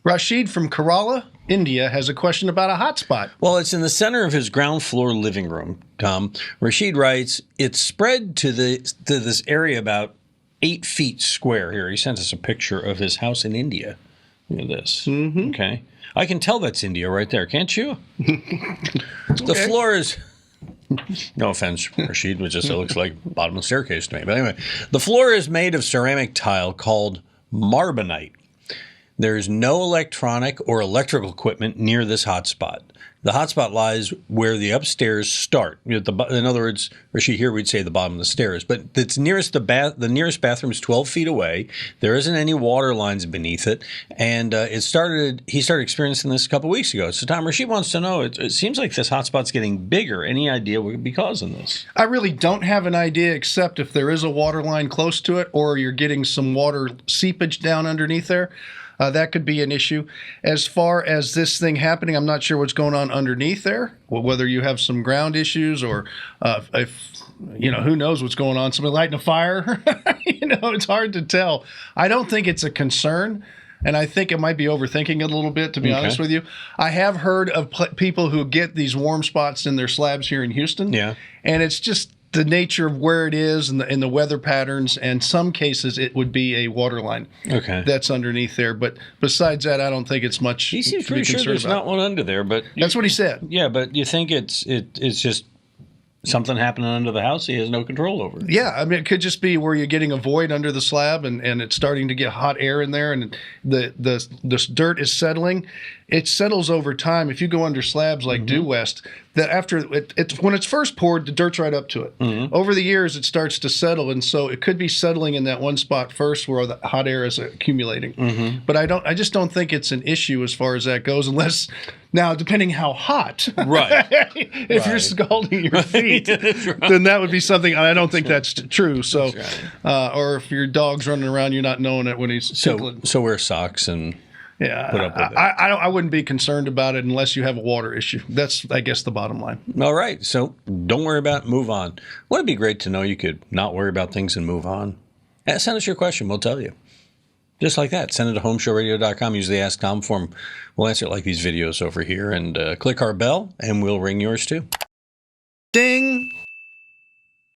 Rashid from Kerala, India, has a question about a hotspot. Well, it's in the center of his ground floor living room, Tom. Rashid writes, it's spread to this area about 8 feet square here. He sent us a picture of his house in India. Look at this. Mm-hmm. Okay. I can tell that's India right there, can't you? The floor is... No offense, Rashid, it just looks like bottom of the staircase to me. But anyway, the floor is made of ceramic tile called Marbonite. There's no electronic or electrical equipment near this hotspot. The hotspot lies where the upstairs start. In other words, Rashid, here we'd say the bottom of the stairs. But it's nearest the nearest bathroom is 12 feet away. There isn't any water lines beneath it. And he started experiencing this a couple weeks ago. So, Tom, Rashid wants to know, it seems like this hotspot's getting bigger. Any idea what could be causing this? I really don't have an idea, except if there is a water line close to it or you're getting some water seepage down underneath there. That could be an issue. As far as this thing happening, I'm not sure what's going on underneath there, whether you have some ground issues or if, who knows what's going on. Somebody lighting a fire. It's hard to tell. I don't think it's a concern, and I think it might be overthinking it a little bit, to be honest with you. I have heard of people who get these warm spots in their slabs here in Houston. Yeah. And it's just the nature of where it is and the weather patterns, and some cases it would be a water line that's underneath there. But besides that, I don't think it's much. He seems pretty sure there's not one under there, but that's what he said. Yeah, but you think it's just something happening under the house he has no control over. Yeah, I mean, it could just be where you're getting a void under the slab and it's starting to get hot air in there, and the dirt is settling. It settles over time. If you go under slabs like Due West, that after when it's first poured, the dirt's right up to it. Mm-hmm. Over the years, it starts to settle, and so it could be settling in that one spot first where the hot air is accumulating. Mm-hmm. But I just don't think it's an issue as far as that goes, unless now depending how hot, right? If you're scalding your feet, then that would be something. I don't think that's true. So, or if your dog's running around, you're not knowing it when he's tickling. So wear socks and. Yeah, put up with it. I wouldn't be concerned about it unless you have a water issue. That's, I guess, the bottom line. All right. So don't worry about it. Move on. Wouldn't it be great to know you could not worry about things and move on? Send us your question. We'll tell you. Just like that. Send it to HomeShowRadio.com. Use the Ask Tom form. We'll answer it like these videos over here. And click our bell, and we'll ring yours too. Ding!